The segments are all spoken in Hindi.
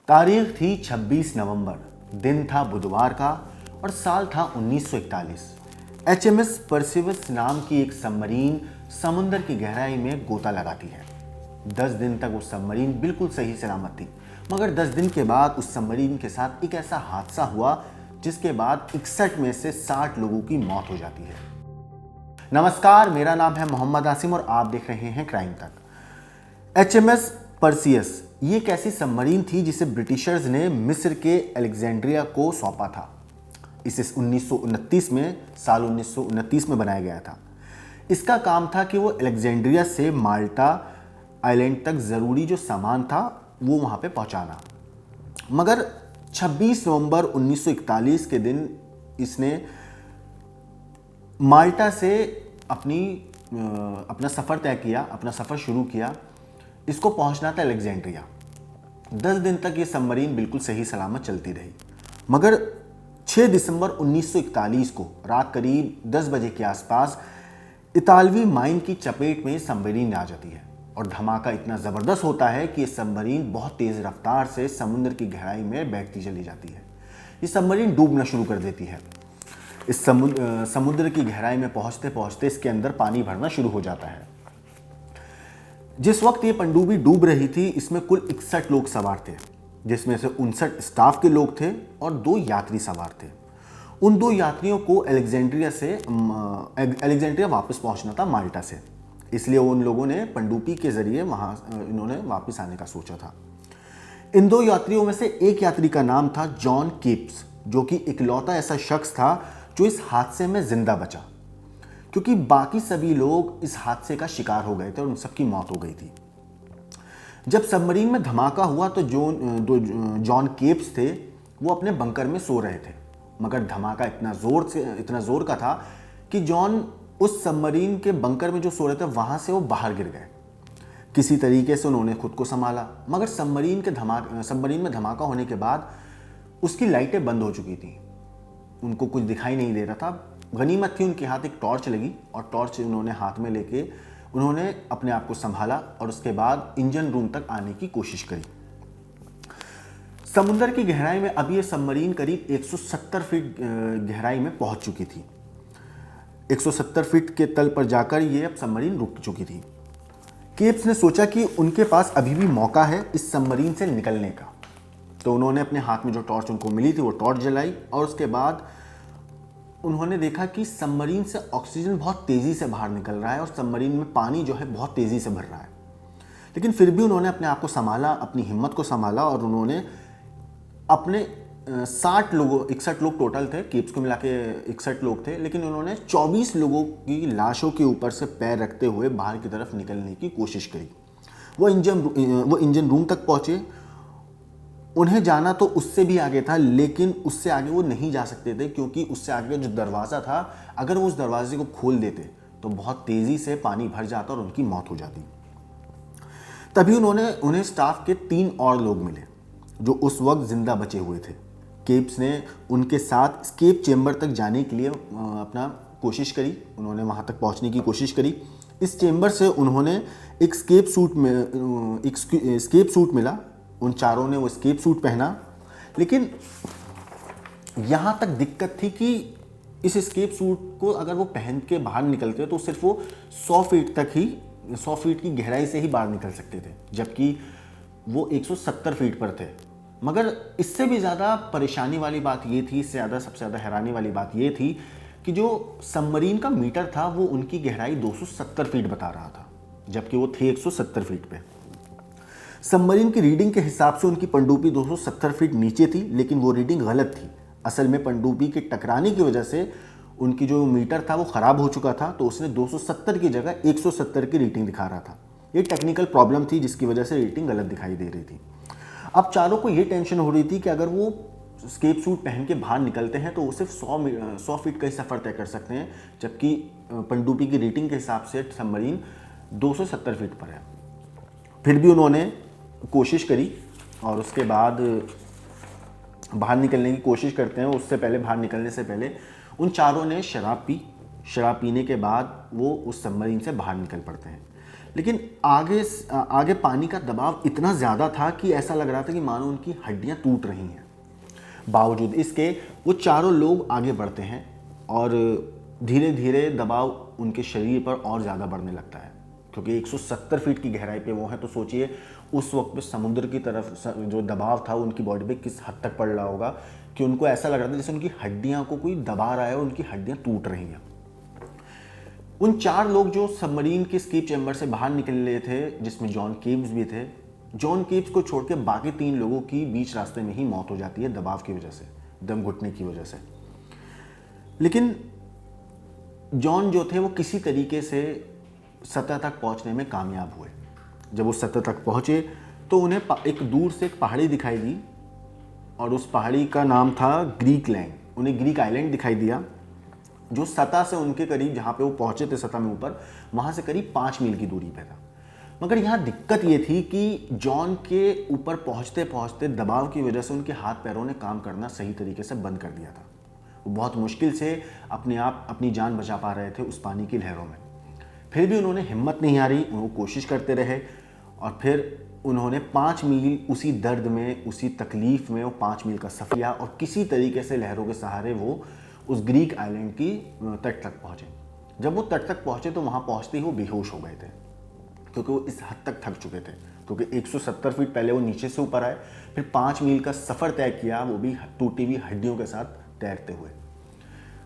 तारीख थी 26 नवंबर, दिन था बुधवार का और साल था 1941। एचएमएस परसिवस नाम की एक सबमरीन समुद्र की गहराई में गोता लगाती है। 10 दिन तक वो सबमरीन बिल्कुल सही सलामत थी, मगर 10 दिन के बाद उस सबमरीन के साथ एक ऐसा हादसा हुआ जिसके बाद 61 में से 60 लोगों की मौत हो जाती है। नमस्कार, मेरा नाम है मोहम्मद आसिम और आप देख रहे हैं क्राइम तक। एचएमएस परसियस ये एक ऐसी सबमरीन थी जिसे ब्रिटिशर्स ने मिस्र के अलेक्जेंड्रिया को सौंपा था। इसे 1929 में बनाया गया था। इसका काम था कि वो अलेक्जेंड्रिया से माल्टा आइलैंड तक ज़रूरी जो सामान था वो वहाँ पे पहुँचाना। मगर 26 नवंबर 1941 के दिन इसने माल्टा से अपना सफ़र तय किया, अपना सफ़र शुरू किया। इसको पहुंचना था अलेक्जेंड्रिया। 10 दिन तक ये सबमरीन बिल्कुल सही सलामत चलती रही, मगर 6 दिसंबर 1941 को रात करीब 10 बजे के आसपास इतालवी माइन की चपेट में सबमरीन आ जाती है और धमाका इतना ज़बरदस्त होता है कि ये सबमरीन बहुत तेज़ रफ्तार से समुद्र की गहराई में बैठती चली जाती है। ये सबमरीन डूबना शुरू कर देती है। इस समुद्र की गहराई में पहुंचते पहुंचते इसके अंदर पानी भरना शुरू हो जाता है। जिस वक्त ये पनडुब्बी डूब रही थी, इसमें कुल 61 लोग सवार थे, जिसमें से 59 स्टाफ के लोग थे और 2 यात्री सवार थे। उन 2 यात्रियों को अलेक्जेंड्रिया वापस पहुंचना था माल्टा से, इसलिए उन लोगों ने पनडुब्बी के जरिए वहां इन्होंने वापस आने का सोचा था। इन 2 यात्रियों में से एक यात्री का नाम था जॉन केप्स, जो कि इकलौता ऐसा शख्स था जो इस हादसे में जिंदा बचा, क्योंकि बाकी सभी लोग इस हादसे का शिकार हो गए थे और उन सबकी मौत हो गई थी। जब सबमरीन में धमाका हुआ तो जॉन केप्स थे वो अपने बंकर में सो रहे थे, मगर धमाका इतना जोर का था कि जॉन उस सबमरीन के बंकर में जो सो रहे थे वहां से वो बाहर गिर गए। किसी तरीके से उन्होंने खुद को संभाला, मगर सबमरीन में धमाका होने के बाद उसकी लाइटें बंद हो चुकी थी, उनको कुछ दिखाई नहीं दे रहा था। गनीमत थी उनके हाथ एक टॉर्च लगी और टॉर्च उन्होंने हाथ में लेके उन्होंने अपने आप को संभाला और उसके बाद इंजन रूम तक आने की कोशिश करी। समुद्र की गहराई में अब ये सबमरीन करीब 170 फीट गहराई में पहुंच चुकी थी। 170 फीट के तल पर जाकर ये अब सबमरीन रुक चुकी थी। केप्स ने सोचा कि उनके पास अभी भी मौका है इस सबमरीन से निकलने का, तो उन्होंने अपने हाथ में जो टॉर्च उनको मिली थी वो टॉर्च जलाई और उसके बाद उन्होंने देखा कि सबमरीन से ऑक्सीजन बहुत तेज़ी से बाहर निकल रहा है और सबमरीन में पानी जो है बहुत तेज़ी से भर रहा है। लेकिन फिर भी उन्होंने अपने आप को संभाला, अपनी हिम्मत को संभाला और उन्होंने अपने 61 लोग टोटल थे, केप्स को मिला के 61 लोग थे, लेकिन उन्होंने 24 लोगों की लाशों के ऊपर से पैर रखते हुए बाहर की तरफ निकलने की कोशिश करी। वो इंजन रूम तक पहुँचे। उन्हें जाना तो उससे भी आगे था, लेकिन उससे आगे वो नहीं जा सकते थे, क्योंकि उससे आगे जो दरवाज़ा था, अगर वो उस दरवाजे को खोल देते तो बहुत तेज़ी से पानी भर जाता और उनकी मौत हो जाती। तभी उन्हें स्टाफ के 3 और लोग मिले जो उस वक्त जिंदा बचे हुए थे। केप्स ने उनके साथ स्केप चेम्बर तक जाने के लिए अपना कोशिश करी, उन्होंने वहाँ तक पहुँचने की कोशिश करी। इस चेम्बर से उन्होंने एक स्केप सूट मिला। उन चारों ने वो स्केप सूट पहना, लेकिन यहाँ तक दिक्कत थी कि इस स्केप सूट को अगर वो पहन के बाहर निकलते तो सिर्फ वो 100 फीट की गहराई से ही बाहर निकल सकते थे, जबकि वो 170 फीट पर थे। मगर इससे भी ज़्यादा परेशानी वाली बात ये थी, इससे ज़्यादा सबसे ज़्यादा हैरानी वाली बात ये थी कि जो सबमरीन का मीटर था वो उनकी गहराई 270 फीट बता रहा था, जबकि वो थे 170 फीट पे। सबमरीन की रीडिंग के हिसाब से उनकी पनडुब्बी 270 फीट नीचे थी, लेकिन वो रीडिंग गलत थी। असल में पनडुब्बी के टकराने की वजह से उनकी जो मीटर था वो ख़राब हो चुका था, तो उसने 270 की जगह 170 की रीडिंग दिखा रहा था। ये टेक्निकल प्रॉब्लम थी जिसकी वजह से रीडिंग गलत दिखाई दे रही थी। अब चारों को ये टेंशन हो रही थी कि अगर वो स्केप सूट पहन के बाहर निकलते हैं तो वो सिर्फ 100 फीट का ही सफ़र तय कर सकते हैं, जबकि पनडुब्बी की रेटिंग के हिसाब से सबमरीन 270 फीट पर है। फिर भी उन्होंने कोशिश करी और उसके बाद बाहर निकलने की कोशिश करते हैं। उससे पहले, बाहर निकलने से पहले उन चारों ने शराब पी। शराब पीने के बाद वो उस सबमरीन से बाहर निकल पड़ते हैं। लेकिन आगे आगे पानी का दबाव इतना ज़्यादा था कि ऐसा लग रहा था कि मानो उनकी हड्डियाँ टूट रही हैं। बावजूद इसके वो चारों लोग आगे बढ़ते हैं और धीरे धीरे दबाव उनके शरीर पर और ज़्यादा बढ़ने लगता है, क्योंकि 170 फीट की गहराई पे वो हैं। तो सोचिए उस वक्त पे समुद्र की तरफ जो दबाव था उनकी बॉडी पे किस हद तक पड़ रहा होगा कि उनको ऐसा लग रहा था जैसे उनकी हड्डियाँ को कोई दबा रहा है और उनकी हड्डियाँ टूट रही हैं। उन 4 लोग जो सबमरीन के स्कीप चैम्बर से बाहर निकले थे, जिसमें जॉन केब्स भी थे, जॉन केब्स को छोड़ के बाकी 3 लोगों की बीच रास्ते में ही मौत हो जाती है दबाव की वजह से, दम घुटने की वजह से। लेकिन जॉन जो थे वो किसी तरीके से सतह तक पहुंचने में कामयाब हुए। जब वो सतह तक पहुंचे तो उन्हें एक दूर से एक पहाड़ी दिखाई दी और उस पहाड़ी का नाम था ग्रीक लैंड। उन्हें ग्रीक आइलैंड दिखाई दिया जो सतह से उनके करीब, जहाँ पे वो पहुंचे थे सतह में ऊपर, वहाँ से करीब 5 मील की दूरी पे था। मगर यहाँ दिक्कत ये थी कि जॉन के ऊपर पहुँचते पहुँचते दबाव की वजह से उनके हाथ पैरों ने काम करना सही तरीके से बंद कर दिया था। वो बहुत मुश्किल से अपनी जान बचा पा रहे थे उस पानी की लहरों में। फिर भी उन्होंने हिम्मत नहीं हारी, वो कोशिश करते रहे और फिर उन्होंने 5 मील उसी दर्द में, उसी तकलीफ में वो 5 मील का सफ़र किया और किसी तरीके से लहरों के सहारे वो उस ग्रीक आइलैंड की तट तक पहुँचे। जब वो तट तक पहुँचे तो वहाँ पहुँचते ही वो बेहोश हो गए थे, क्योंकि वो इस हद तक थक चुके थे। क्योंकि 170 फीट पहले वो नीचे से ऊपर आए, फिर 5 मील का सफ़र तय किया, वो भी टूटी हुई हड्डियों के साथ तैरते हुए।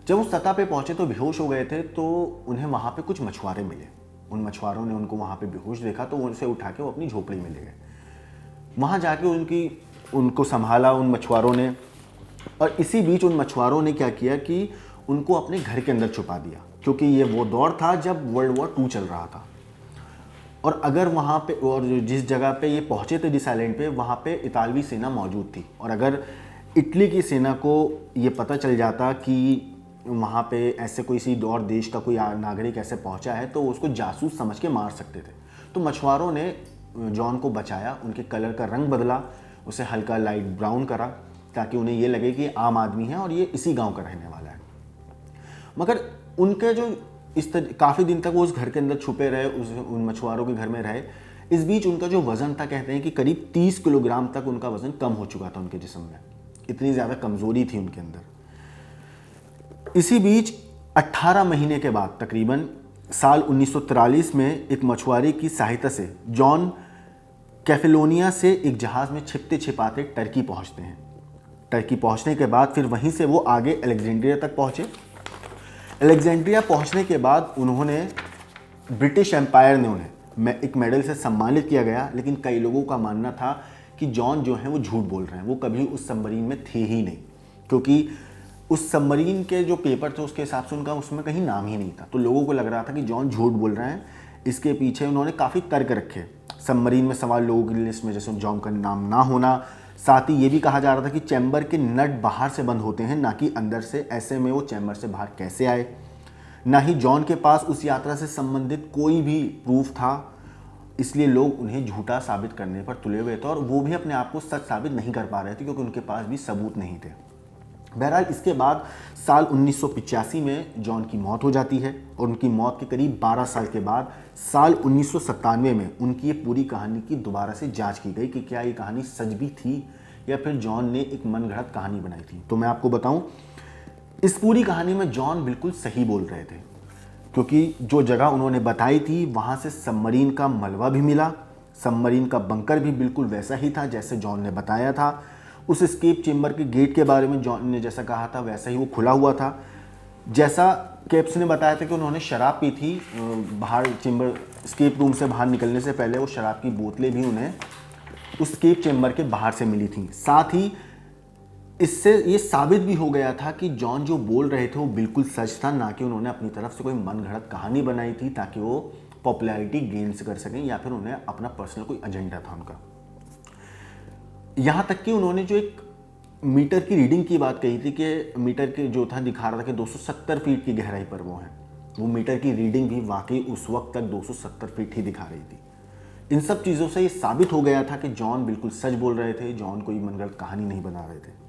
जब वो सतह पे पहुँचे तो बेहोश हो गए थे, तो उन्हें वहाँ पे कुछ मछुआरे मिले। उन मछुआरों ने उनको वहाँ पे बेहोश देखा तो उनसे उठा के वो अपनी झोपड़ी में ले गए। वहाँ जाके उनको संभाला उन मछुआरों ने, और इसी बीच उन मछुआरों ने क्या किया कि उनको अपने घर के अंदर छुपा दिया, क्योंकि ये वो दौर था जब वर्ल्ड वॉर 2 चल रहा था। और अगर वहाँ पे, और जिस जगह पे ये पहुँचे थे जिस आइलैंड पे, वहाँ पे इतालवी सेना मौजूद थी, और अगर इटली की सेना को ये पता चल जाता कि वहाँ पे ऐसे कोई सी और देश का कोई नागरिक ऐसे पहुँचा है तो उसको जासूस समझ के मार सकते थे। तो मछुआरों ने जॉन को बचाया, उनके कलर का रंग बदला, उसे हल्का लाइट ब्राउन करा ताकि उन्हें ये लगे कि आम आदमी है और ये इसी गांव का रहने वाला है। मगर उनके जो काफ़ी दिन तक वो उस घर के अंदर छुपे रहे, उन मछुआरों के घर में रहे। इस बीच उनका जो वज़न था, कहते हैं कि करीब 30 किलोग्राम तक उनका वज़न कम हो चुका था उनके जिस्म में, इतनी ज़्यादा कमज़ोरी थी उनके अंदर। इसी बीच 18 महीने के बाद, तकरीबन साल 1943 में, एक मछुआरे की सहायता से जॉन कैफेलोनिया से एक जहाज़ में छिपते छिपाते टर्की पहुंचते हैं। टर्की पहुंचने के बाद फिर वहीं से वो आगे अलेक्जेंड्रिया तक पहुंचे। अलेक्जेंड्रिया पहुंचने के बाद उन्होंने, ब्रिटिश एम्पायर ने उन्हें एक मेडल से सम्मानित किया गया। लेकिन कई लोगों का मानना था कि जॉन जो हैं वो झूठ बोल रहे हैं, वो कभी उस सबमरीन में थे ही नहीं, क्योंकि उस सबमरीन के जो पेपर थे उसके हिसाब से उनका उसमें कहीं नाम ही नहीं था। तो लोगों को लग रहा था कि जॉन झूठ बोल रहे हैं। इसके पीछे उन्होंने काफ़ी तर्क रखे। सबमरीन में सवार लोगों की लिस्ट में जैसे जॉन का नाम ना होना, साथ ही ये भी कहा जा रहा था कि चैम्बर के नट बाहर से बंद होते हैं, ना कि अंदर से। ऐसे में वो चैम्बर से बाहर कैसे आए? ना ही जॉन के पास उस यात्रा से संबंधित कोई भी प्रूफ था, इसलिए लोग उन्हें झूठा साबित करने पर तुले हुए थे, और वो भी अपने आप को सच साबित नहीं कर पा रहे थे क्योंकि उनके पास भी सबूत नहीं थे। बहरहाल इसके बाद साल 1985 में जॉन की मौत हो जाती है, और उनकी मौत के करीब 12 साल के बाद साल 1997 में उनकी ये पूरी कहानी की दोबारा से जांच की गई कि क्या ये कहानी सच भी थी या फिर जॉन ने एक मनगढ़ंत कहानी बनाई थी। तो मैं आपको बताऊं, इस पूरी कहानी में जॉन बिल्कुल सही बोल रहे थे, क्योंकि जो जगह उन्होंने बताई थी वहाँ से सबमरीन का मलबा भी मिला। सबमरीन का बंकर भी बिल्कुल वैसा ही था जैसे जॉन ने बताया था। उस एस्केप चेम्बर के गेट के बारे में जॉन ने जैसा कहा था वैसा ही वो खुला हुआ था। जैसा केप्स ने बताया था कि उन्होंने शराब पी थी बाहर, चेम्बर एस्केप रूम से बाहर निकलने से पहले वो शराब की बोतलें भी उन्हें उस एस्केप चेम्बर के बाहर से मिली थी। साथ ही इससे ये साबित भी हो गया था कि जॉन जो बोल रहे थे वो बिल्कुल सच था, ना कि उन्होंने अपनी तरफ से कोई मनगढ़ंत कहानी बनाई थी ताकि वो पॉपुलैरिटी गेन कर सकें, या फिर उन्हें अपना पर्सनल कोई एजेंडा था उनका। यहाँ तक कि उन्होंने जो एक मीटर की रीडिंग की बात कही थी कि मीटर के जो था दिखा रहा था कि 270 फीट की गहराई पर वो हैं, वो मीटर की रीडिंग भी वाकई उस वक्त तक 270 फीट ही दिखा रही थी। इन सब चीज़ों से ये साबित हो गया था कि जॉन बिल्कुल सच बोल रहे थे, जॉन कोई मनगढ़ंत कहानी नहीं बना रहे थे।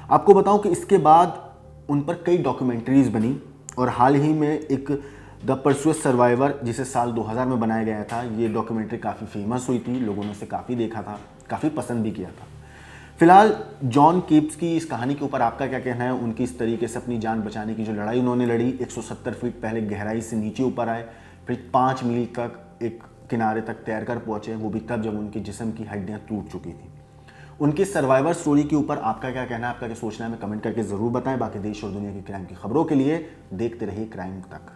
आपको बताऊं कि इसके बाद उन पर कई डॉक्यूमेंट्रीज बनी, और हाल ही में एक द परसुएट सर्वाइवर, जिसे साल 2000 में बनाया गया था, ये डॉक्यूमेंट्री काफ़ी फेमस हुई थी, लोगों ने इसे काफ़ी देखा था, काफ़ी पसंद भी किया था। फिलहाल जॉन कीप्स की इस कहानी के ऊपर आपका क्या कहना है? उनकी इस तरीके से अपनी जान बचाने की जो लड़ाई उन्होंने लड़ी, 170 फीट पहले गहराई से नीचे ऊपर आए, फिर 5 मील तक एक किनारे तक तैरकर पहुंचे, वो भी तब जब उनके जिस्म की हड्डियां टूट चुकी थी। उनकी सर्वाइवर स्टोरी के ऊपर आपका क्या कहना है, आपका क्या सोचना है, हमें कमेंट करके ज़रूर बताएं। बाकी देश और दुनिया की क्राइम की खबरों के लिए देखते रहिए क्राइम तक।